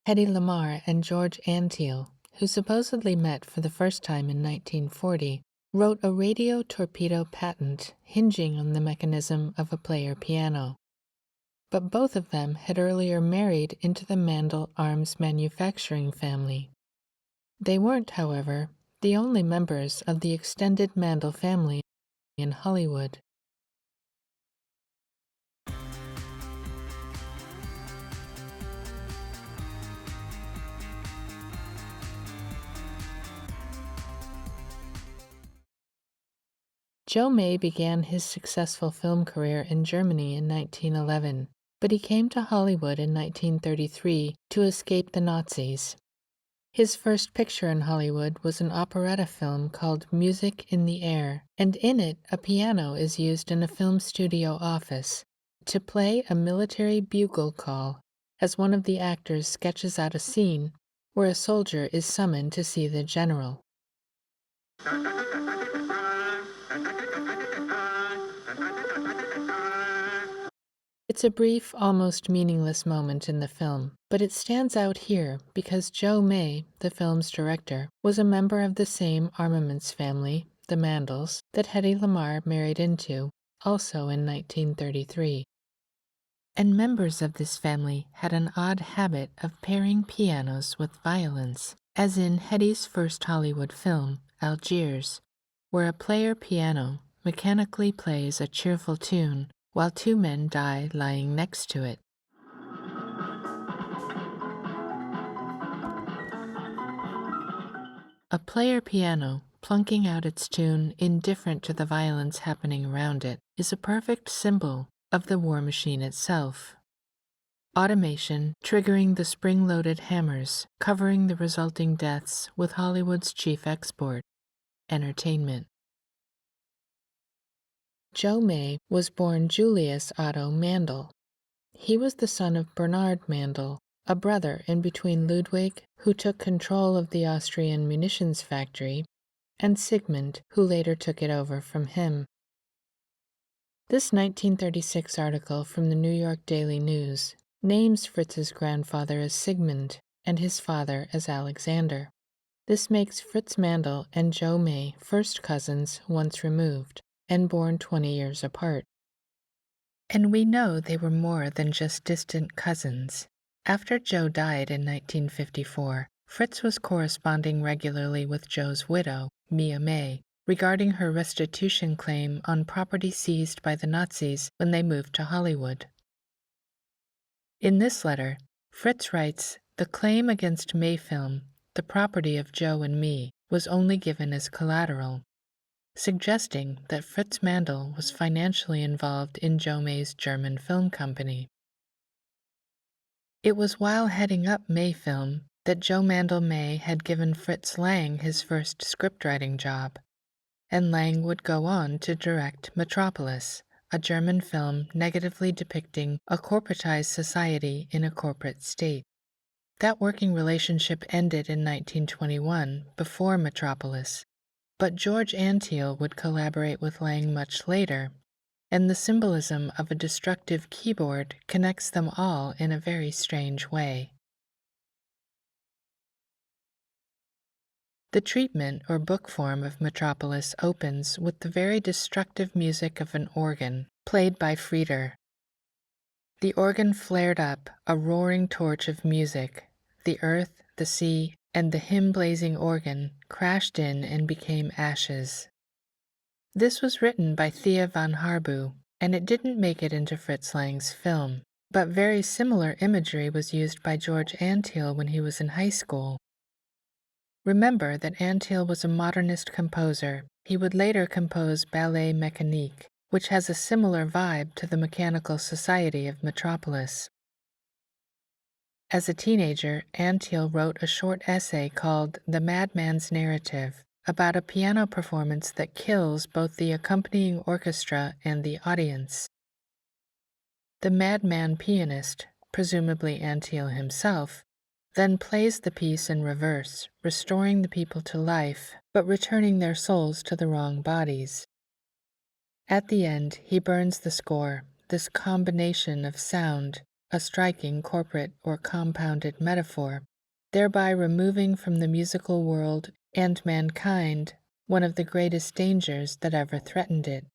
Hedy Lamarr and George Antheil, who supposedly met for the first time in 1940, wrote a radio torpedo patent hinging on the mechanism of a player piano. But both of them had earlier married into the Mandl arms manufacturing family. They weren't, however, the only members of the extended Mandl family in Hollywood. Joe May began his successful film career in Germany in 1911, but he came to Hollywood in 1933 to escape the Nazis. His first picture in Hollywood was an operetta film called Music in the Air, and in it a piano is used in a film studio office to play a military bugle call as one of the actors sketches out a scene where a soldier is summoned to see the general. It's a brief, almost meaningless moment in the film, but it stands out here because Joe May, the film's director, was a member of the same armaments family, the Mandls, that Hedy Lamarr married into, also in 1933. And members of this family had an odd habit of pairing pianos with violins, as in Hedy's first Hollywood film, Algiers, where a player piano mechanically plays a cheerful tune while two men die lying next to it. A player piano, plunking out its tune indifferent to the violence happening around it, is a perfect symbol of the war machine itself. Automation triggering the spring-loaded hammers, covering the resulting deaths with Hollywood's chief export, entertainment. Joe May was born Julius Otto Mandl. He was the son of Bernard Mandl, a brother in between Ludwig, who took control of the Austrian munitions factory, and Sigmund, who later took it over from him. This 1936 article from the New York Daily News names Fritz's grandfather as Sigmund and his father as Alexander. This makes Fritz Mandl and Joe May first cousins once removed, and born 20 years apart. And we know they were more than just distant cousins. After Joe died in 1954, Fritz was corresponding regularly with Joe's widow, Mia May, regarding her restitution claim on property seized by the Nazis when they moved to Hollywood. In this letter, Fritz writes, "The claim against Mayfilm, the property of Joe and me, was only given as collateral," suggesting that Fritz Mandl was financially involved in Joe May's German film company. It was while heading up Mayfilm that Joe Mandl May had given Fritz Lang his first scriptwriting job, and Lang would go on to direct Metropolis, a German film negatively depicting a corporatized society in a corporate state. That working relationship ended in 1921, before Metropolis, but George Antheil would collaborate with Lang much later, and the symbolism of a destructive keyboard connects them all in a very strange way. The treatment or book form of Metropolis opens with the very destructive music of an organ, played by Frieder. The organ flared up, a roaring torch of music. The earth, the sea, and the hymn-blazing organ crashed in and became ashes. This was written by Thea von Harbu, and it didn't make it into Fritz Lang's film, but very similar imagery was used by George Antheil when he was in high school. Remember that Antheil was a modernist composer. He would later compose Ballet Mécanique, which has a similar vibe to the mechanical society of Metropolis. As a teenager, Antheil wrote a short essay called The Madman's Narrative, about a piano performance that kills both the accompanying orchestra and the audience. The madman pianist, presumably Antheil himself, then plays the piece in reverse, restoring the people to life, but returning their souls to the wrong bodies. At the end, he burns the score, this combination of sound, a striking corporate or compounded metaphor, thereby removing from the musical world and mankind one of the greatest dangers that ever threatened it.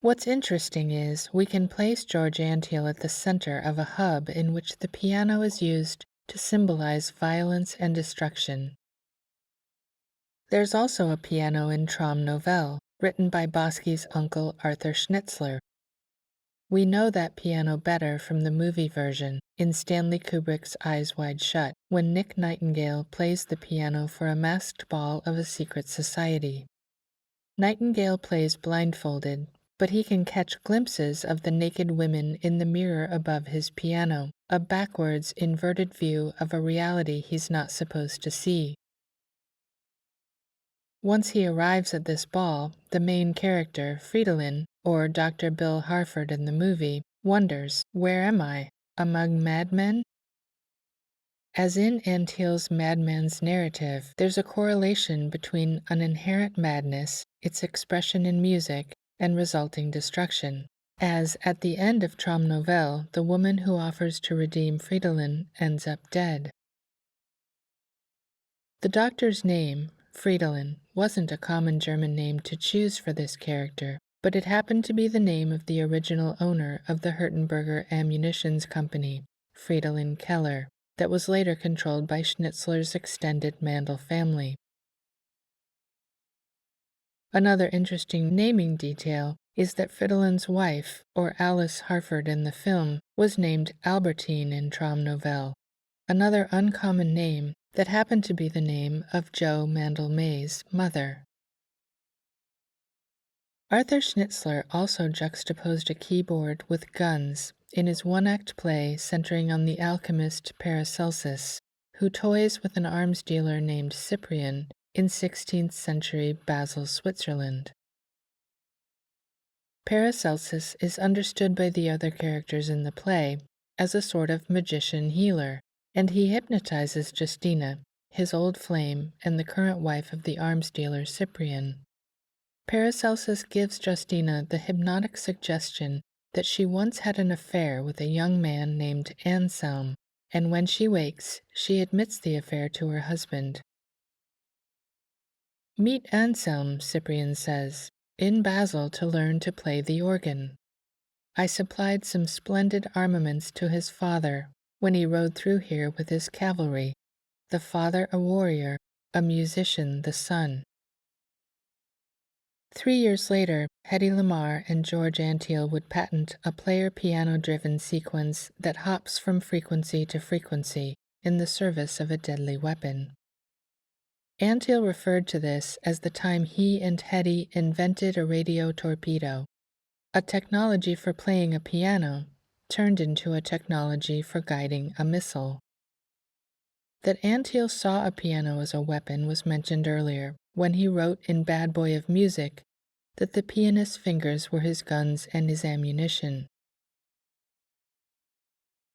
What's interesting is we can place George Antheil at the center of a hub in which the piano is used to symbolize violence and destruction. There's also a piano in Traum Novelle, written by Boschi's uncle Arthur Schnitzler. We know that piano better from the movie version in Stanley Kubrick's Eyes Wide Shut, when Nick Nightingale plays the piano for a masked ball of a secret society. Nightingale plays blindfolded, but he can catch glimpses of the naked women in the mirror above his piano, a backwards, inverted view of a reality he's not supposed to see. Once he arrives at this ball, the main character, Fridolin, or Dr. Bill Harford in the movie, wonders, "Where am I? Among madmen?" As in Antheil's Madman's narrative, there's a correlation between an inherent madness, its expression in music, and resulting destruction, as at the end of Traum Novelle, the woman who offers to redeem Fridolin ends up dead. The doctor's name, Fridolin, wasn't a common German name to choose for this character, but it happened to be the name of the original owner of the Hurtenberger Ammunitions Company, Fridolin Keller, that was later controlled by Schnitzler's extended Mandl family. Another interesting naming detail is that Fridolin's wife, or Alice Harford in the film, was named Albertine in Traum Novelle, another uncommon name that happened to be the name of Joe Mandl May's mother. Arthur Schnitzler also juxtaposed a keyboard with guns in his one-act play centering on the alchemist Paracelsus, who toys with an arms dealer named Cyprian in 16th century Basel, Switzerland. Paracelsus is understood by the other characters in the play as a sort of magician-healer, and he hypnotizes Justina, his old flame and the current wife of the arms dealer Cyprian. Paracelsus gives Justina the hypnotic suggestion that she once had an affair with a young man named Anselm, and when she wakes, she admits the affair to her husband. "Meet Anselm," Cyprian says, "in Basel to learn to play the organ. I supplied some splendid armaments to his father when he rode through here with his cavalry, the father a warrior, a musician the son." 3 years later, Hedy Lamarr and George Antheil would patent a player piano-driven sequence that hops from frequency to frequency in the service of a deadly weapon. Antheil referred to this as the time he and Hedy invented a radio torpedo, a technology for playing a piano turned into a technology for guiding a missile. That Antheil saw a piano as a weapon was mentioned earlier, when he wrote in Bad Boy of Music that the pianist's fingers were his guns and his ammunition.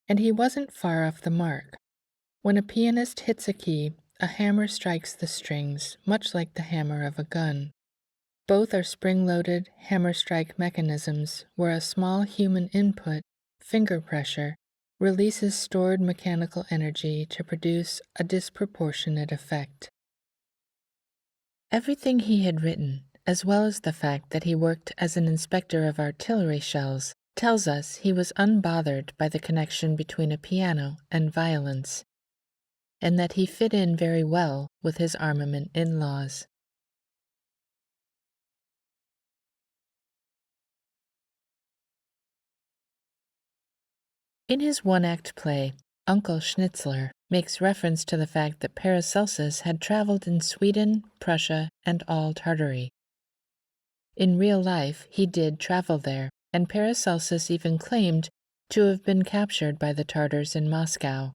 And he wasn't far off the mark. When a pianist hits a key, a hammer strikes the strings, much like the hammer of a gun. Both are spring-loaded hammer-strike mechanisms where a small human input, finger pressure, releases stored mechanical energy to produce a disproportionate effect. Everything he had written, as well as the fact that he worked as an inspector of artillery shells, tells us he was unbothered by the connection between a piano and violence, and that he fit in very well with his armament in-laws. In his one-act play, Uncle Schnitzler makes reference to the fact that Paracelsus had traveled in Sweden, Prussia, and all Tartary. In real life, he did travel there, and Paracelsus even claimed to have been captured by the Tartars in Moscow.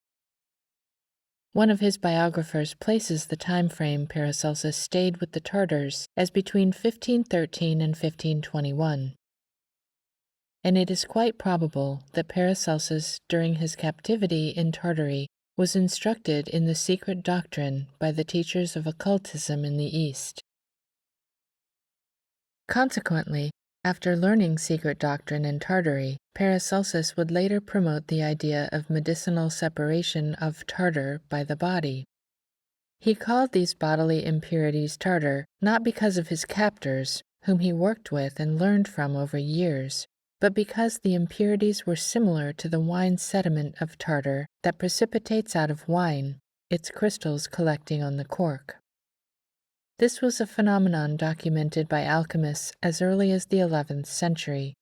One of his biographers places the time frame Paracelsus stayed with the Tartars as between 1513 and 1521. And it is quite probable that Paracelsus, during his captivity in Tartary, was instructed in the secret doctrine by the teachers of occultism in the East. Consequently, After learning secret doctrine in Tartary, Paracelsus would later promote the idea of medicinal separation of tartar by the body. He called these bodily impurities tartar not because of his captors, whom he worked with and learned from over years, but because the impurities were similar to the wine sediment of tartar that precipitates out of wine, its crystals collecting on the cork. This was a phenomenon documented by alchemists as early as the 11th century,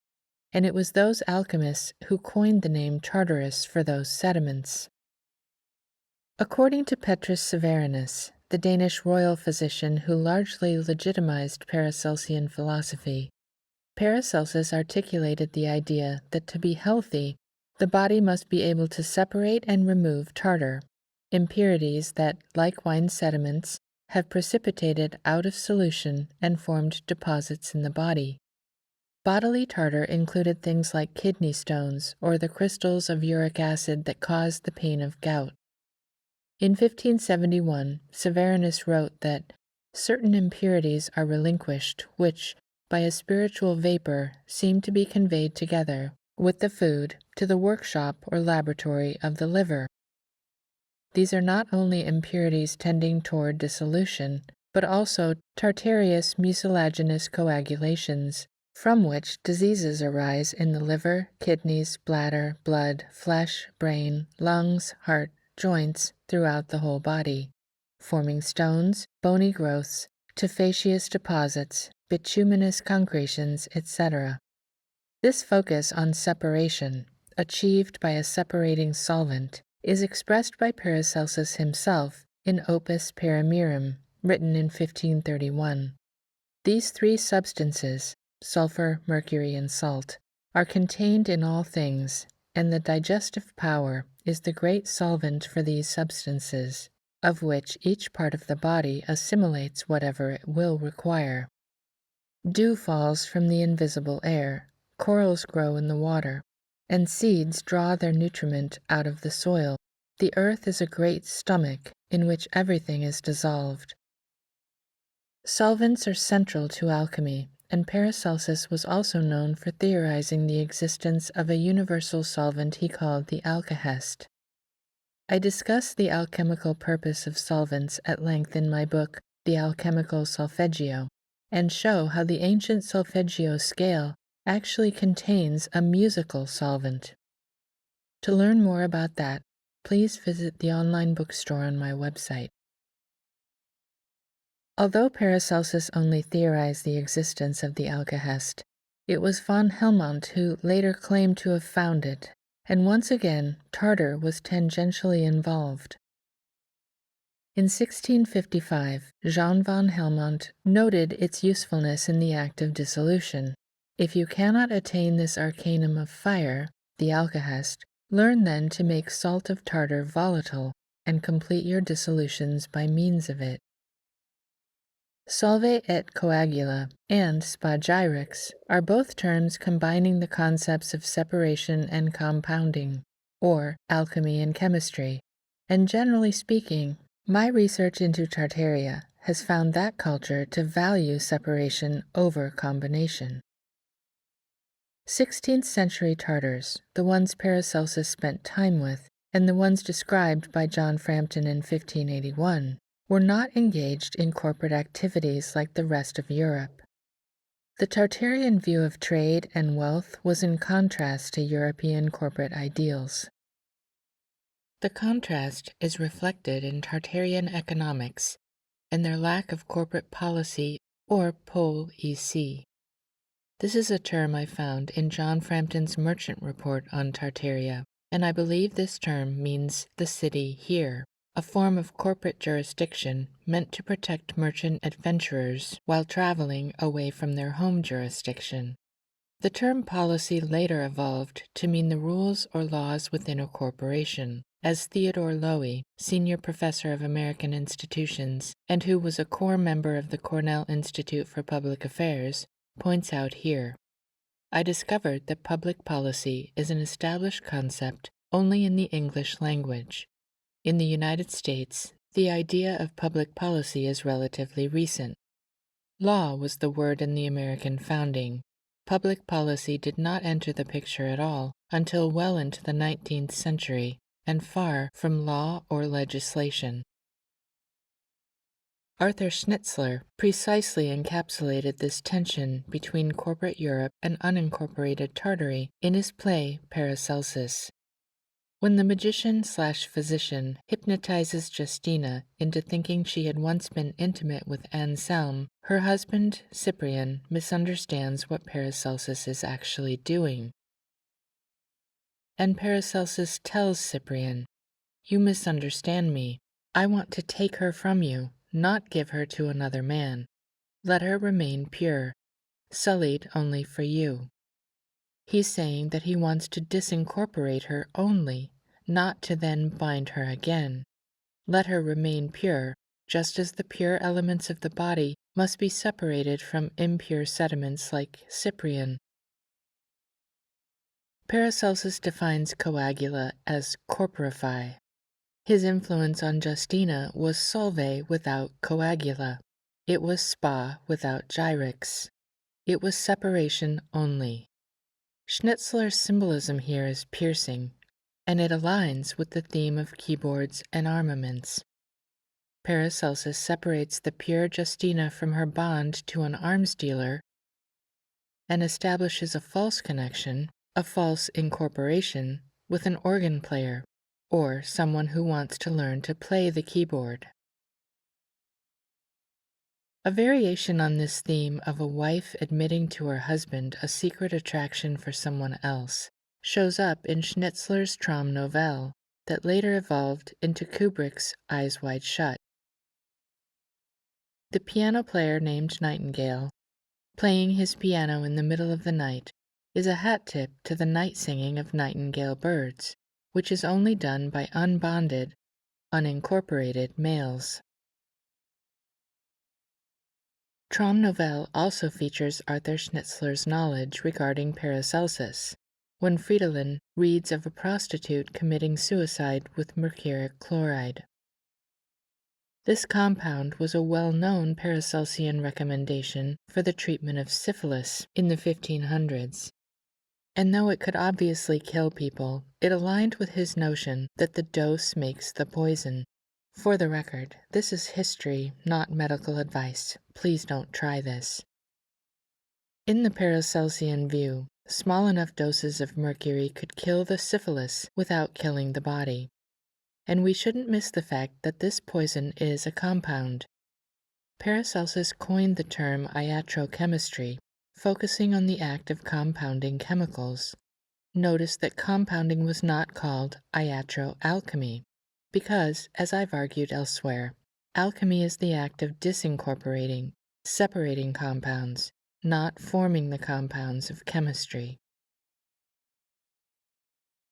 and it was those alchemists who coined the name Tartarus for those sediments. According to Petrus Severinus, the Danish royal physician who largely legitimized Paracelsian philosophy, Paracelsus articulated the idea that to be healthy, the body must be able to separate and remove tartar, impurities that, like wine sediments, have precipitated out of solution and formed deposits in the body. Bodily tartar included things like kidney stones or the crystals of uric acid that caused the pain of gout. In 1571, Severinus wrote that certain impurities are relinquished which, by a spiritual vapor, seem to be conveyed together with the food to the workshop or laboratory of the liver. These are not only impurities tending toward dissolution, but also tartareous mucilaginous coagulations, from which diseases arise in the liver, kidneys, bladder, blood, flesh, brain, lungs, heart, joints, throughout the whole body, forming stones, bony growths, tufaceous deposits, bituminous concretions, etc. This focus on separation, achieved by a separating solvent, is expressed by Paracelsus himself in Opus Paramirum, written in 1531. These three substances, sulfur, mercury, and salt, are contained in all things, and the digestive power is the great solvent for these substances, of which each part of the body assimilates whatever it will require. Dew falls from the invisible air, corals grow in the water, and seeds draw their nutriment out of the soil. The earth is a great stomach in which everything is dissolved. Solvents are central to alchemy, and Paracelsus was also known for theorizing the existence of a universal solvent he called the alkahest. I discuss the alchemical purpose of solvents at length in my book, The Alchemical Solfeggio, and show how the ancient solfeggio scale actually contains a musical solvent. To learn more about that, please visit the online bookstore on my website. Although Paracelsus only theorized the existence of the alkahest, it was von Helmont who later claimed to have found it, and once again tartar was tangentially involved. In 1655, Jean von Helmont noted its usefulness in the act of dissolution. If you cannot attain this arcanum of fire, the alkahest, learn then to make salt of tartar volatile, and complete your dissolutions by means of it. Solve et coagula and spagyrics are both terms combining the concepts of separation and compounding, or alchemy and chemistry, and generally speaking, my research into Tartaria has found that culture to value separation over combination. 16th century Tartars, the ones Paracelsus spent time with, and the ones described by John Frampton in 1581, were not engaged in corporate activities like the rest of Europe. The Tartarian view of trade and wealth was in contrast to European corporate ideals. The contrast is reflected in Tartarian economics and their lack of corporate policy or pol-EC. This is a term I found in John Frampton's Merchant Report on Tartaria, and I believe this term means the city here, a form of corporate jurisdiction meant to protect merchant adventurers while traveling away from their home jurisdiction. The term policy later evolved to mean the rules or laws within a corporation, as Theodore Lowy, senior professor of American institutions, and who was a core member of the Cornell Institute for Public Affairs, points out here. I discovered that public policy is an established concept only in the English language. In the United States, the idea of public policy is relatively recent. Law was the word in the American founding, Public policy did not enter the picture at all until well into the 19th century, and far from law or legislation. Arthur Schnitzler precisely encapsulated this tension between corporate Europe and unincorporated Tartary in his play Paracelsus. When the magician/physician hypnotizes Justina into thinking she had once been intimate with Anselm, her husband, Cyprian, misunderstands what Paracelsus is actually doing. And Paracelsus tells Cyprian, "You misunderstand me. I want to take her from you, not give her to another man. Let her remain pure, sullied only for you." He's saying that he wants to disincorporate her only, not to then bind her again. Let her remain pure, just as the pure elements of the body must be separated from impure sediments like Cyprian. Paracelsus defines coagula as corporify. His influence on Justina was solve without coagula. It was spa without gyrix. It was separation only. Schnitzler's symbolism here is piercing, and it aligns with the theme of keyboards and armaments. Paracelsus separates the pure Justina from her bond to an arms dealer and establishes a false connection, a false incorporation, with an organ player, or someone who wants to learn to play the keyboard. A variation on this theme of a wife admitting to her husband a secret attraction for someone else shows up in Schnitzler's Traum novelle that later evolved into Kubrick's Eyes Wide Shut. The piano player named Nightingale, playing his piano in the middle of the night, is a hat tip to the night singing of nightingale birds, which is only done by unbonded, unincorporated males. Traum novelle also features Arthur Schnitzler's knowledge regarding Paracelsus, when Fridolin reads of a prostitute committing suicide with mercuric chloride. This compound was a well-known Paracelsian recommendation for the treatment of syphilis in the 1500s. And though it could obviously kill people, it aligned with his notion that the dose makes the poison. For the record, this is history, not medical advice. Please don't try this. In the Paracelsian view, small enough doses of mercury could kill the syphilis without killing the body. And we shouldn't miss the fact that this poison is a compound. Paracelsus coined the term iatrochemistry, focusing on the act of compounding chemicals. Notice that compounding was not called iatroalchemy, because, as I've argued elsewhere, alchemy is the act of disincorporating, separating compounds, not forming the compounds of chemistry.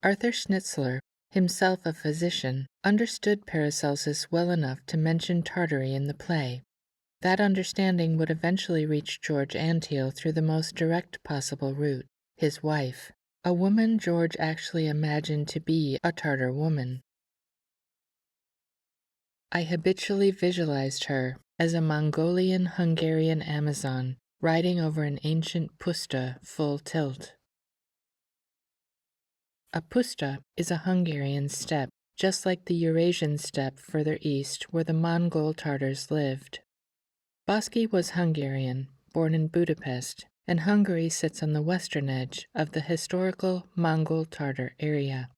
Arthur Schnitzler, himself a physician, understood Paracelsus well enough to mention Tartary in the play. That understanding would eventually reach George Antheil through the most direct possible route, his wife, a woman George actually imagined to be a Tartar woman. I habitually visualized her as a Mongolian-Hungarian Amazon riding over an ancient puszta full tilt. A puszta is a Hungarian steppe, just like the Eurasian steppe further east where the Mongol Tartars lived. Bosky was Hungarian, born in Budapest, and Hungary sits on the western edge of the historical Mongol Tartar area.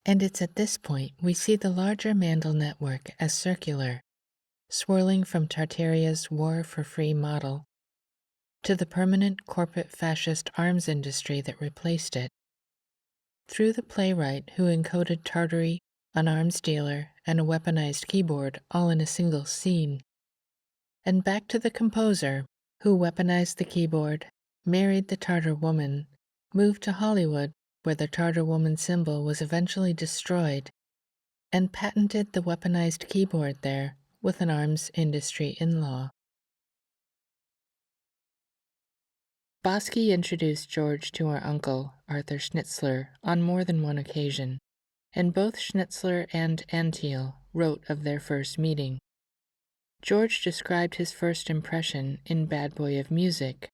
And it's at this point we see the larger Mandl network as circular, swirling from Tartaria's War for Free model to the permanent corporate fascist arms industry that replaced it. Through the playwright who encoded Tartary, an arms dealer, and a weaponized keyboard all in a single scene. And back to the composer who weaponized the keyboard, married the Tartar Woman, moved to Hollywood where the Tartar Woman symbol was eventually destroyed, and patented the weaponized keyboard there with an arms industry in-law. Bosky introduced George to our uncle, Arthur Schnitzler, on more than one occasion, and both Schnitzler and Antheil wrote of their first meeting. George described his first impression in Bad Boy of Music.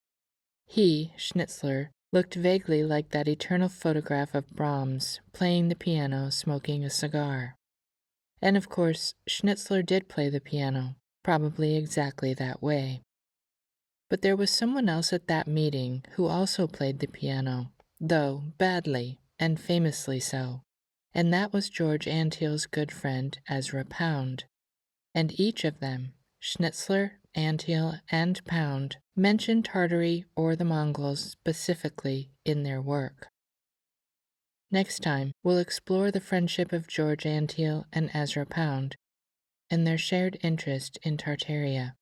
He, Schnitzler, looked vaguely like that eternal photograph of Brahms playing the piano, smoking a cigar. And of course, Schnitzler did play the piano, probably exactly that way. But there was someone else at that meeting who also played the piano, though badly, and famously so, and that was George Antheil's good friend Ezra Pound. And each of them, Schnitzler, Antheil, and Pound, mentioned Tartary or the Mongols specifically in their work. Next time, we'll explore the friendship of George Antheil and Ezra Pound, and their shared interest in Tartaria.